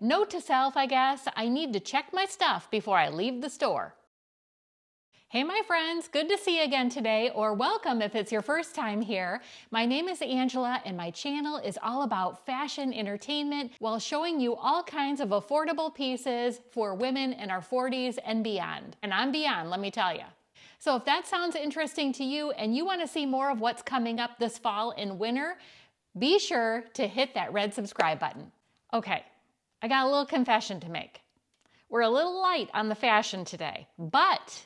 Note to self, I guess, I need to check my stuff before I leave the store. Hey my friends, good to see you again today, or welcome if it's your first time here. My name is Angela and my channel is all about fashion entertainment while showing you all kinds of affordable pieces for women in our 40s and beyond. And I'm beyond, let me tell you. So if that sounds interesting to you and you want to see more of what's coming up this fall and winter, be sure to hit that red subscribe button. Okay, I got a little confession to make. We're a little light on the fashion today, but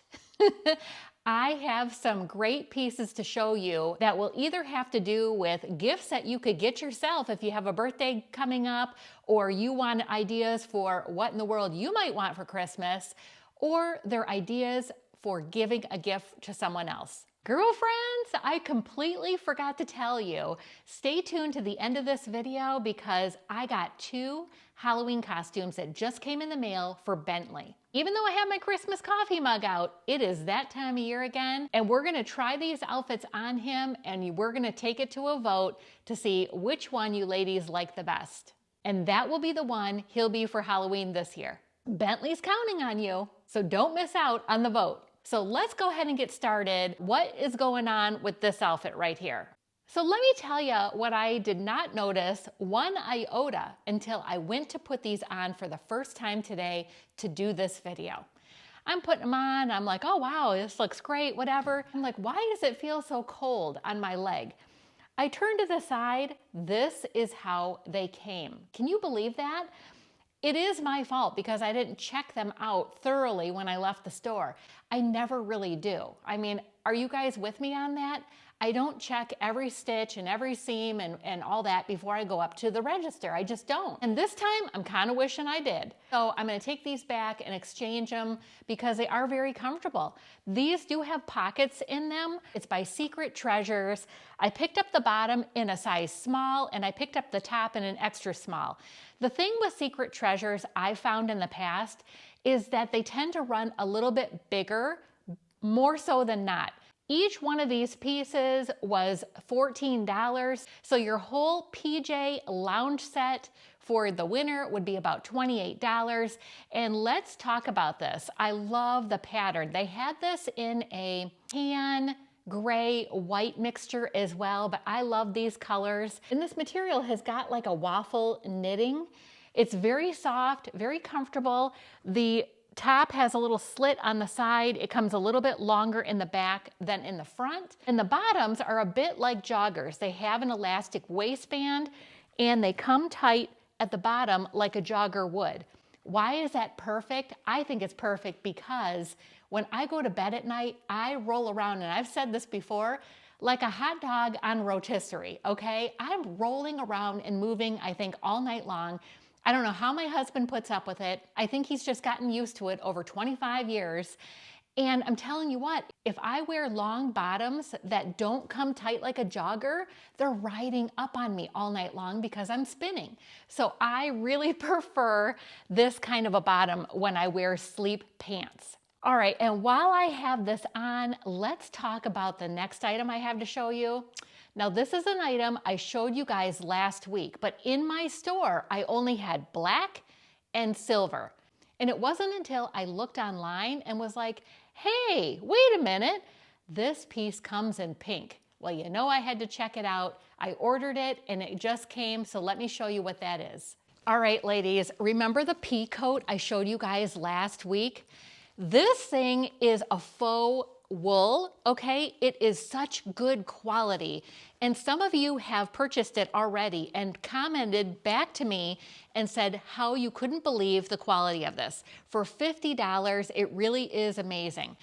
I have some great pieces to show you that will either have to do with gifts that you could get yourself if you have a birthday coming up, or you want ideas for what in the world you might want for Christmas, or they're ideas for giving a gift to someone else. Girlfriends, I completely forgot to tell you, stay tuned to the end of this video because I got 2 Halloween costumes that just came in the mail for Bentley. Even though I have my Christmas coffee mug out, it is that time of year again, and we're gonna try these outfits on him and we're gonna take it to a vote to see which one you ladies like the best. And that will be the one he'll be for Halloween this year. Bentley's counting on you, so don't miss out on the vote. So let's go ahead and get started. What is going on with this outfit right here? So let me tell you what I did not notice one iota until I went to put these on for the first time today to do this video. I'm putting them on, I'm like, oh wow, this looks great, whatever. I'm like, why does it feel so cold on my leg? I turned to the side, this is how they came. Can you believe that? It is my fault because I didn't check them out thoroughly when I left the store. I never really do. I mean, are you guys with me on that? I don't check every stitch and every seam and all that before I go up to the register. I just don't. And this time, I'm kind of wishing I did. So I'm gonna take these back and exchange them because they are very comfortable. These do have pockets in them. It's by Secret Treasures. I picked up the bottom in a size small and I picked up the top in an extra small. The thing with Secret Treasures I've found in the past is that they tend to run a little bit bigger, more so than not. Each one of these pieces was $14, so your whole PJ lounge set for the winter would be about $28. And let's talk about this. I love the pattern. They had this in a tan, gray, white mixture as well, but I love these colors. And this material has got like a waffle knitting. It's very soft, very comfortable. The top has a little slit on the side. It comes a little bit longer in the back than in the front. And the bottoms are a bit like joggers. They have an elastic waistband and they come tight at the bottom like a jogger would. Why is that perfect? I think it's perfect because when I go to bed at night, I roll around, and I've said this before, like a hot dog on rotisserie, okay? I'm rolling around and moving, I think, all night long. I don't know how my husband puts up with it. I think he's just gotten used to it over 25 years. And I'm telling you what, if I wear long bottoms that don't come tight like a jogger, they're riding up on me all night long because I'm spinning. So I really prefer this kind of a bottom when I wear sleep pants. All right, and while I have this on, let's talk about the next item I have to show you. Now this is an item I showed you guys last week, but in my store, I only had black and silver. And it wasn't until I looked online and was like, hey, wait a minute, this piece comes in pink. Well, you know I had to check it out. I ordered it and it just came, so let me show you what that is. All right, ladies, remember the PEACOAT I showed you guys last week? This thing is a faux wool, okay? It is such good quality. And some of you have purchased it already and commented back to me and said how you couldn't believe the quality of this. For $50, it really is amazing.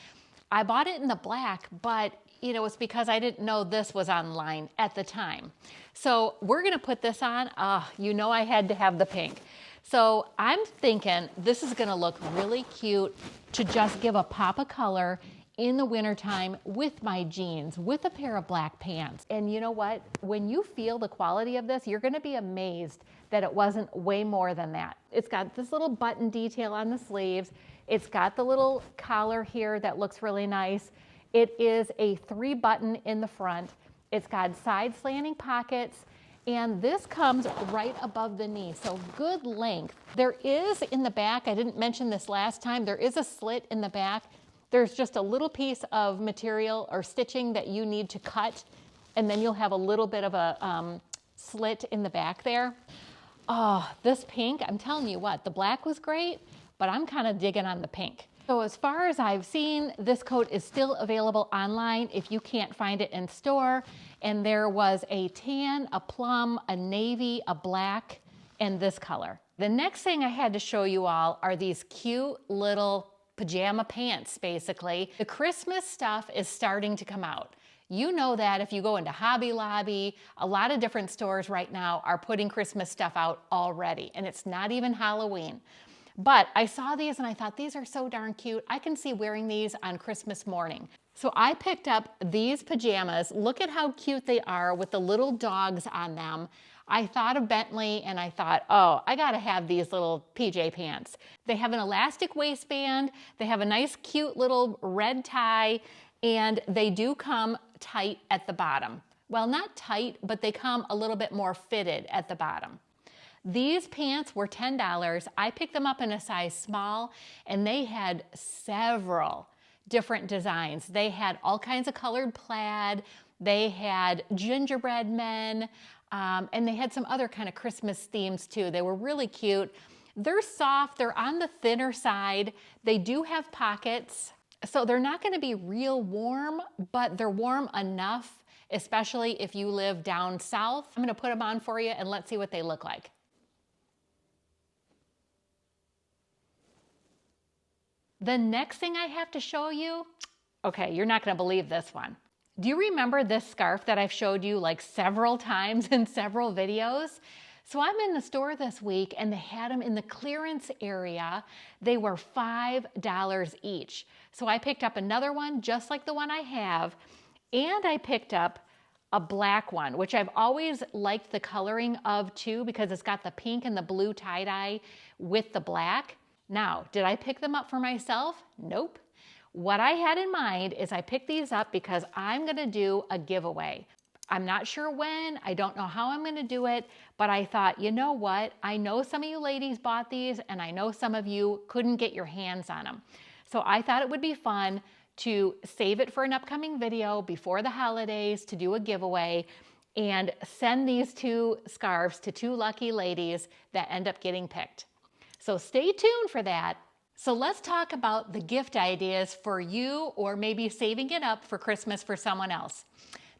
I bought it in the black, but you know, it's because I didn't know this was online at the time. So we're gonna put this on. You know I had to have the pink. So I'm thinking this is gonna look really cute to just give a pop of color in the wintertime with my jeans, with a pair of black pants. And you know what? When you feel the quality of this, you're gonna be amazed that it wasn't way more than that. It's got this little button detail on the sleeves. It's got the little collar here that looks really nice. It is a 3-button in the front. It's got side slanting pockets And this comes right above the knee, so good length. There is in the back, I didn't mention this last time, there is a slit in the back. There's just a little piece of material or stitching that you need to cut, and then you'll have a little bit of a slit in the back there. Oh, this pink, I'm telling you what, the black was great, but I'm kind of digging on the pink. So as far as I've seen, this coat is still available online if you can't find it in store. And there was a tan, a plum, a navy, a black, and this color. The next thing I had to show you all are these cute little pajama pants, basically. The Christmas stuff is starting to come out. You know that if you go into Hobby Lobby, a lot of different stores right now are putting Christmas stuff out already, and it's not even Halloween. But I saw these and I thought, these are so darn cute. I can see wearing these on Christmas morning. So I picked up these pajamas. Look at how cute they are with the little dogs on them. I thought of Bentley and I thought, oh, I gotta have these little PJ pants. They have an elastic waistband. They have a nice cute little red tie, and they do come tight at the bottom. Well, not tight, but they come a little bit more fitted at the bottom. These pants were $10. I picked them up in a size small, and they had several different designs. They had all kinds of colored plaid. They had gingerbread men, and they had some other kind of Christmas themes too. They were really cute. They're soft. They're on the thinner side. They do have pockets, so they're not going to be real warm, but they're warm enough, especially if you live down south. I'm going to put them on for you, and let's see what they look like. The next thing I have to show you, okay, you're not gonna believe this one. Do you remember this scarf that I've showed you like several times in several videos? So I'm in the store this week and they had them in the clearance area. They were $5 each. So I picked up another one just like the one I have, and I picked up a black one, which I've always liked the coloring of too, because it's got the pink and the blue tie-dye with the black. Now, did I pick them up for myself? Nope. What I had in mind is I picked these up because I'm gonna do a giveaway. I'm not sure when, I don't know how I'm gonna do it, but I thought, you know what? I know some of you ladies bought these, and I know some of you couldn't get your hands on them. So I thought it would be fun to save it for an upcoming video before the holidays to do a giveaway and send these two scarves to two lucky ladies that end up getting picked. So stay tuned for that. So let's talk about the gift ideas for you, or maybe saving it up for Christmas for someone else.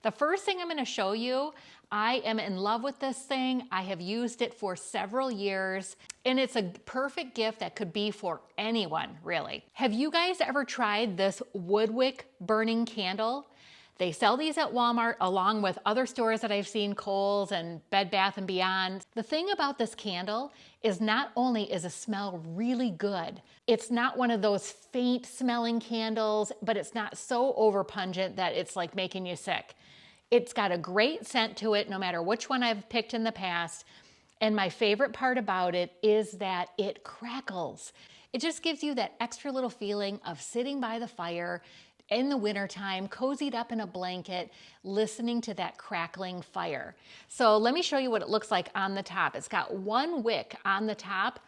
The first thing I'm going to show you, I am in love with this thing. I have used it for several years, and it's a perfect gift that could be for anyone, really. Have you guys ever tried this WOODWICK burning candle? They sell these at Walmart along with other stores that I've seen, Kohl's and Bed Bath & Beyond. The thing about this candle is not only is the smell really good, it's not one of those faint smelling candles, but it's not so overpungent that it's like making you sick. It's got a great scent to it no matter which one I've picked in the past. And my favorite part about it is that it crackles. It just gives you that extra little feeling of sitting by the fire in the wintertime, cozied up in a blanket, listening to that crackling fire. So let me show you what it looks like on the top. It's got one wick on the top,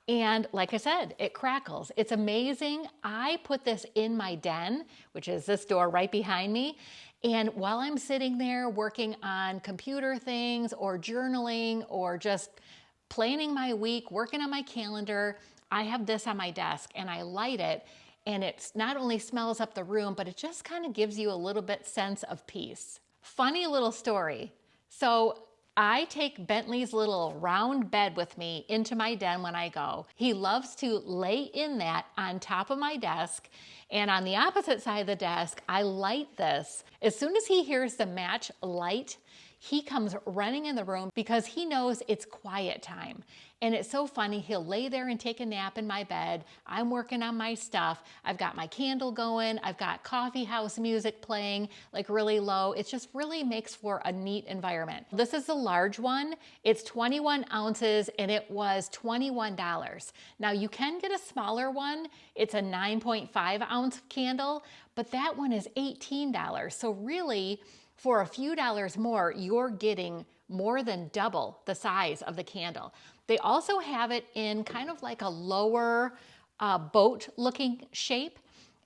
and like I said, it crackles. It's amazing. I put this in my den, which is this door right behind me, and while I'm sitting there working on computer things or journaling or just planning my week, working on my calendar, I have this on my desk and I light it. And it not only smells up the room, but it just kind of gives you a little bit sense of peace. Funny little story. So I take Bentley's little round bed with me into my den when I go. He loves to lay in that on top of my desk, and on the opposite side of the desk, I light this. As soon as he hears the match light, he comes running in the room because he knows it's quiet time. And it's so funny, he'll lay there and take a nap in my bed. I'm working on my stuff. I've got my candle going. I've got coffee house music playing, like really low. It just really makes for a neat environment. This is the large one. It's 21 ounces and it was $21. Now you can get a smaller one. It's a 9.5 ounce candle, but that one is $18. So really, for a few dollars more, you're getting more than double the size of the candle. They also have it in kind of like a lower boat looking shape.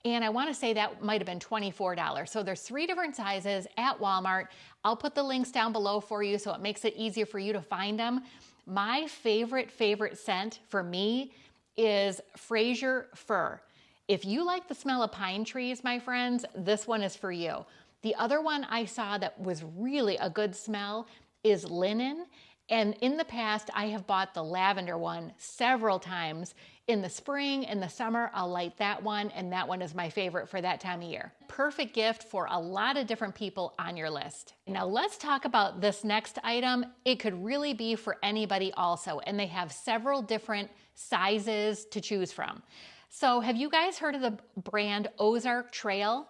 And I want to say that might have been $24. So there's 3 different sizes at Walmart. I'll put the links down below for you so it makes it easier for you to find them. My favorite scent for me is Frasher Fir. If you like the smell of pine trees, my friends, this one is for you. The other one I saw that was really a good smell is linen. And in the past, I have bought the lavender one several times. In the spring, in the summer, I'll light that one, and that one is my favorite for that time of year. Perfect gift for a lot of different people on your list. Now let's talk about this next item. It could really be for anybody also, and they have several different sizes to choose from. So have you guys heard of the brand OZARK Trail?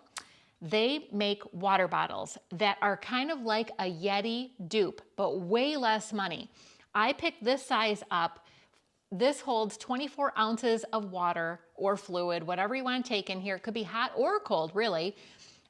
They make water bottles that are kind of like a Yeti dupe, but way less money. I picked this size up. This holds 24 ounces of water or fluid, whatever you want to take in here. It could be hot or cold, really.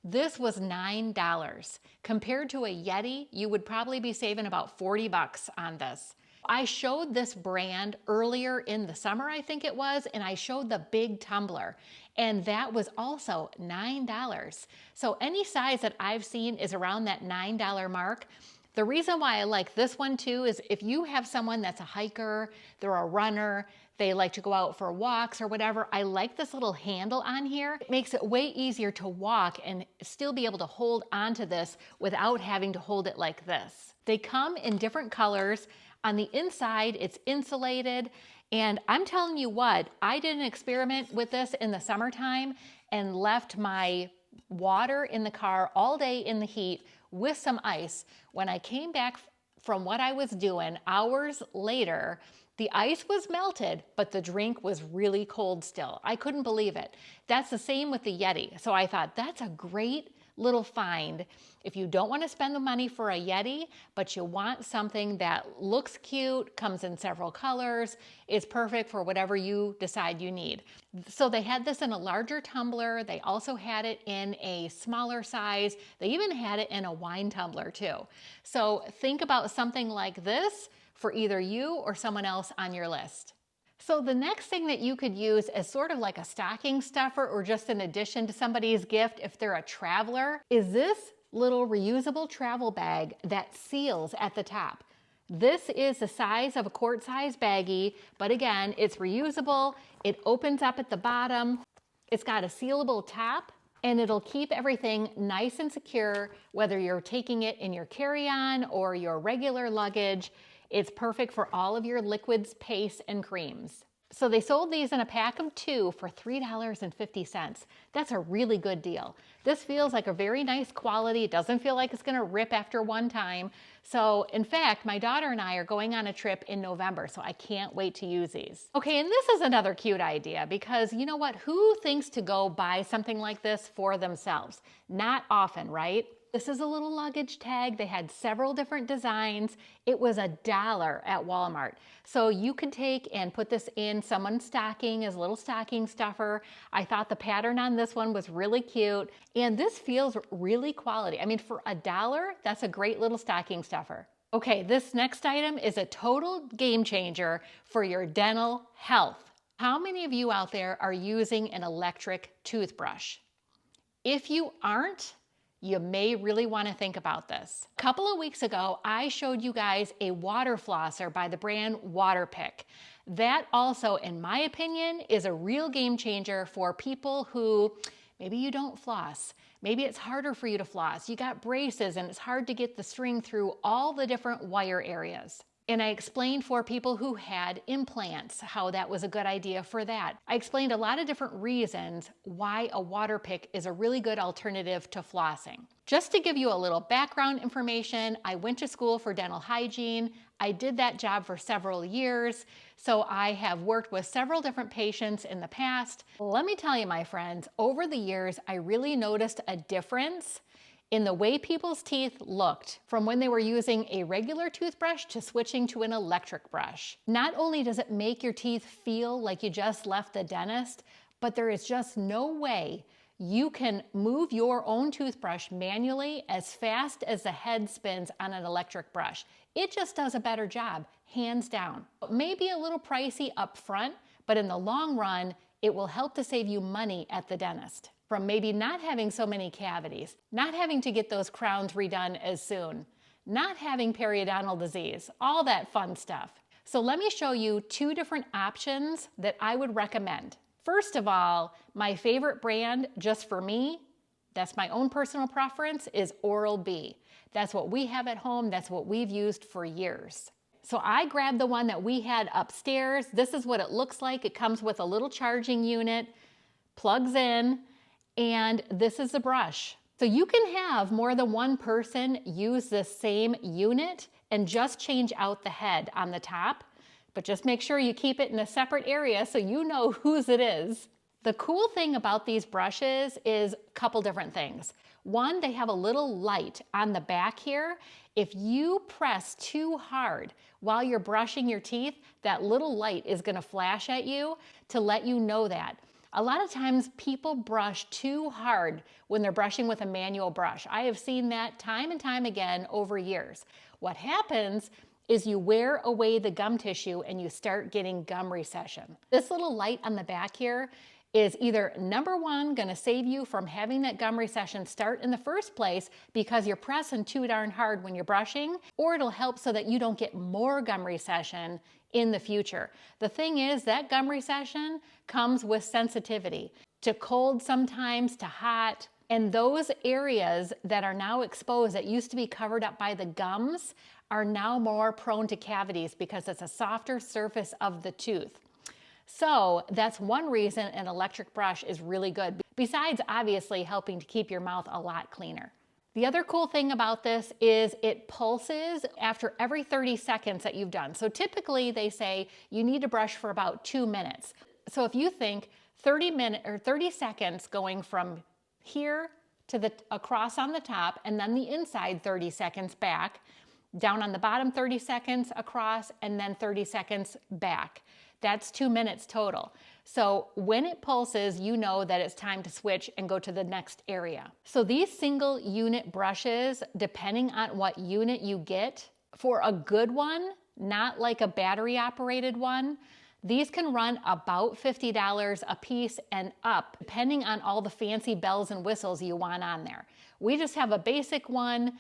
This was $9. Compared to a Yeti, you would probably be saving about 40 bucks on this. I showed this brand earlier in the summer, I think it was, and I showed the big tumbler, and that was also $9. So any size that I've seen is around that $9 mark. The reason why I like this one too is if you have someone that's a hiker, they're a runner, they like to go out for walks or whatever, I like this little handle on here. It makes it way easier to walk and still be able to hold onto this without having to hold it like this. They come in different colors. On the inside, it's insulated. And I'm telling you what, I did an experiment with this in the summertime and left my water in the car all day in the heat with some ice. When I came back from what I was doing hours later, the ice was melted, but the drink was really cold still. I couldn't believe it. That's the same with the Yeti. So I thought that's a great little find. If you don't want to spend the money for a Yeti, but you want something that looks cute, comes in several colors, is perfect for whatever you decide you need. So they had this in a larger tumbler. They also had it in a smaller size. They even had it in a wine tumbler too. So think about something like this for either you or someone else on your list. So the next thing that you could use as sort of like a stocking stuffer or just an addition to somebody's gift if they're a traveler is this little reusable travel bag that seals at the top. This is the size of a quart size baggie, but again, it's reusable. It opens up at the bottom. It's got a sealable top, and it'll keep everything nice and secure, whether you're taking it in your carry-on or your regular luggage. It's perfect for all of your liquids, pastes, and creams. So they sold these in a pack of 2 for $3.50. That's a really good deal. This feels like a very nice quality. It doesn't feel like it's gonna rip after one time. So in fact, my daughter and I are going on a trip in November, so I can't wait to use these. Okay, and this is another cute idea because you know what? Who thinks to go buy something like this for themselves? Not often, right? This is a little luggage tag. They had several different designs. It was $1 at Walmart. So you could take and put this in someone's stocking as a little stocking stuffer. I thought the pattern on this one was really cute. And this feels really quality. I mean, for $1, that's a great little stocking stuffer. Okay, this next item is a total game changer for your dental health. How many of you out there are using an electric toothbrush? If you aren't, you may really want to think about this. A couple of weeks ago, I showed you guys a water flosser by the brand Waterpik. That also, in my opinion, is a real game changer for people who maybe you don't floss. Maybe it's harder for you to floss. You got braces and it's hard to get the string through all the different wire areas. And I explained for people who had implants how that was a good idea for that. I explained a lot of different reasons why a Waterpik is a really good alternative to flossing. Just to give you a little background information, I went to school for dental hygiene. I did that job for several years, so I have worked with several different patients in the past. Let me tell you, my friends, over the years, I really noticed a difference in the way people's teeth looked from when they were using a regular toothbrush to switching to an electric brush. Not only does it make your teeth feel like you just left the dentist, but there is just no way you can move your own toothbrush manually as fast as the head spins on an electric brush. It just does a better job, hands down. It may be a little pricey up front, but in the long run, it will help to save you money at the dentist from maybe not having so many cavities, not having to get those crowns redone as soon, not having periodontal disease, all that fun stuff. So let me show you two different options that I would recommend. First of all, my favorite brand just for me, that's my own personal preference, is Oral-B. That's what we have at home. That's what we've used for years. So I grabbed the one that we had upstairs. This is what it looks like. It comes with a little charging unit, plugs in, and this is the brush. So you can have more than one person use this same unit and just change out the head on the top, but just make sure you keep it in a separate area so you know whose it is. The cool thing about these brushes is a couple different things. One, they have a little light on the back here. If you press too hard while you're brushing your teeth, that little light is gonna flash at you to let you know that. A lot of times people brush too hard when they're brushing with a manual brush. I have seen that time and time again over years. What happens is you wear away the gum tissue and you start getting gum recession. This little light on the back here is either number one, gonna save you from having that gum recession start in the first place because you're pressing too darn hard when you're brushing, or it'll help so that you don't get more gum recession in the future. The thing is that gum recession comes with sensitivity to cold sometimes, to hot, and those areas that are now exposed that used to be covered up by the gums are now more prone to cavities because it's a softer surface of the tooth. So that's one reason an electric brush is really good, besides obviously helping to keep your mouth a lot cleaner. The other cool thing about this is it pulses after every 30 seconds that you've done. So typically they say you need to brush for about 2 minutes. So if you think 30 seconds going from here to the across on the top and then the inside 30 seconds back, down on the bottom 30 seconds across, and then 30 seconds back. That's 2 minutes total. So when it pulses, you know that it's time to switch and go to the next area. So these single unit brushes, depending on what unit you get, for a good one, not like a battery operated one, these can run about $50 a piece and up, depending on all the fancy bells and whistles you want on there. We just have a basic one.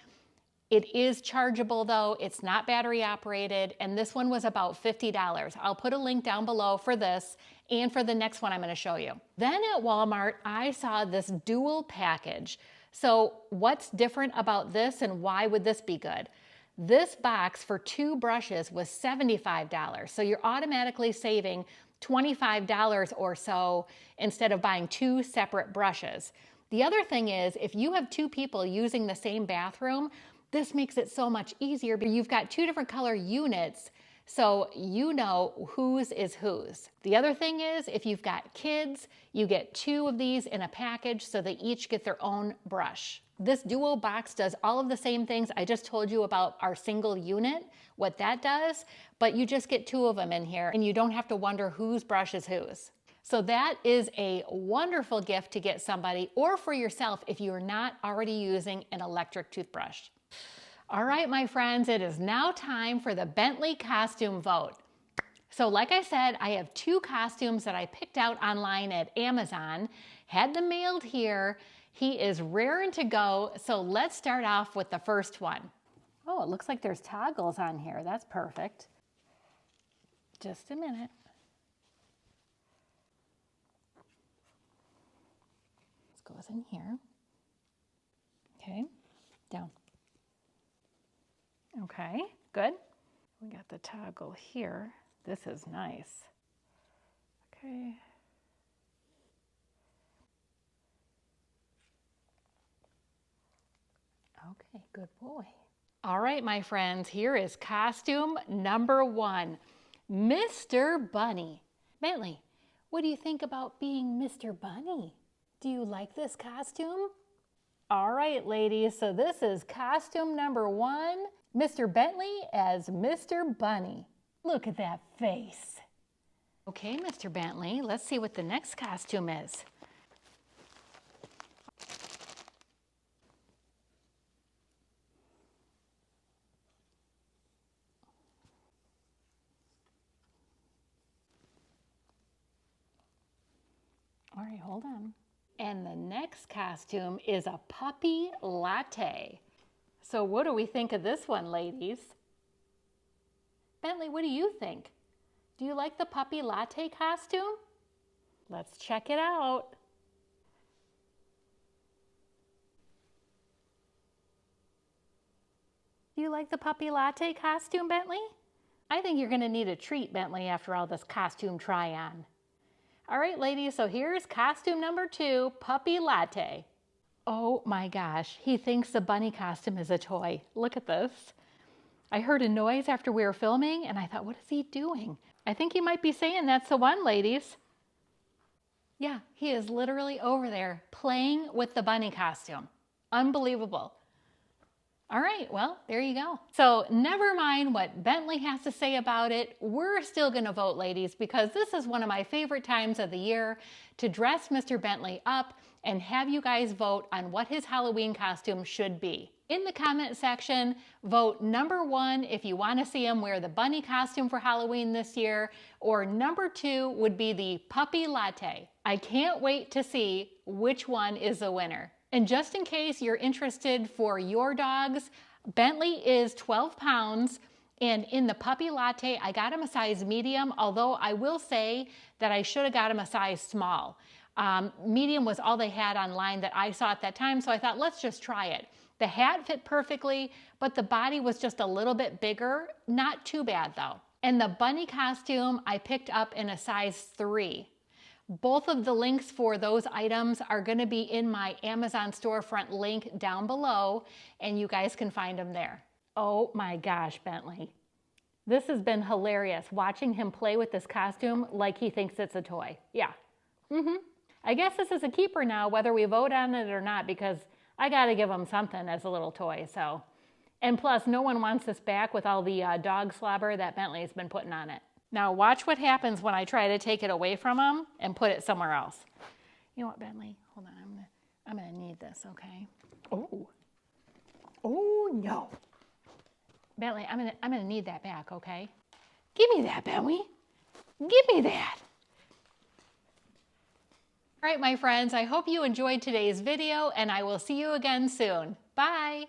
It is chargeable though, it's not battery operated, and this one was about $50. I'll put a link down below for this and for the next one I'm gonna show you. Then at Walmart, I saw this dual package. So what's different about this and why would this be good? This box for 2 brushes was $75. So you're automatically saving $25 or so instead of buying 2 separate brushes. The other thing is, if you have 2 people using the same bathroom, this makes it so much easier, but you've got 2 different color units, so you know whose is whose. The other thing is, if you've got kids, you get 2 of these in a package so they each get their own brush. This duo box does all of the same things I just told you about our single unit, what that does, but you just get 2 of them in here and you don't have to wonder whose brush is whose. So that is a wonderful gift to get somebody or for yourself if you're not already using an electric toothbrush. All right, my friends, it is now time for the Bentley costume vote. So like I said, I have 2 costumes that I picked out online at Amazon, had them mailed here. He is raring to go, so let's start off with the first one. Oh, it looks like there's toggles on here. That's perfect. Just a minute. This goes in here. Okay, down. Okay, good. We got the toggle here. This is nice. Okay. Okay, good boy. All right, my friends, here is costume number 1, Mr. Bunny. Bentley, what do you think about being Mr. Bunny? Do you like this costume? All right, ladies, so this is costume number 1, Mr. Bentley as Mr. Bunny. Look at that face. Okay, Mr. Bentley, let's see what the next costume is. All right, hold on. And the next costume is a puppy latte. So what do we think of this one, ladies? Bentley, what do you think? Do you like the puppy latte costume? Let's check it out. Do you like the puppy latte costume, Bentley? I think you're gonna need a treat, Bentley, after all this costume try on. All right, ladies, so here's costume number 2, puppy latte. Oh my gosh, he thinks the bunny costume is a toy. Look at this. I heard a noise after we were filming and I thought, what is he doing? I think he might be saying that's the one, ladies. Yeah, he is literally over there playing with the bunny costume. Unbelievable. All right, well, there you go. So never mind what Bentley has to say about it. We're still gonna vote, ladies, because this is one of my favorite times of the year to dress Mr. Bentley up and have you guys vote on what his Halloween costume should be. In the comment section, vote number 1 if you wanna see him wear the bunny costume for Halloween this year, or number 2 would be the puppy latte. I can't wait to see which one is the winner. And just in case you're interested for your dogs, Bentley is 12 pounds, and in the puppy latte, I got him a size medium, although I will say that I should have got him a size small. Medium was all they had online that I saw at that time, so I thought, let's just try it. The hat fit perfectly, but the body was just a little bit bigger. Not too bad though. And the bunny costume, I picked up in a size 3. Both of the links for those items are going to be in my Amazon storefront link down below, and you guys can find them there. Oh my gosh, Bentley. This has been hilarious, watching him play with this costume like he thinks it's a toy. Yeah. I guess this is a keeper now, whether we vote on it or not, because I got to give him something as a little toy, so. And plus, no one wants this back with all the dog slobber that Bentley's been putting on it. Now watch what happens when I try to take it away from him and put it somewhere else. You know what, Bentley? Hold on, I'm gonna need this, okay? Oh no. Bentley, I'm gonna need that back, okay? Give me that, Bentley. Give me that. All right, my friends, I hope you enjoyed today's video and I will see you again soon. Bye.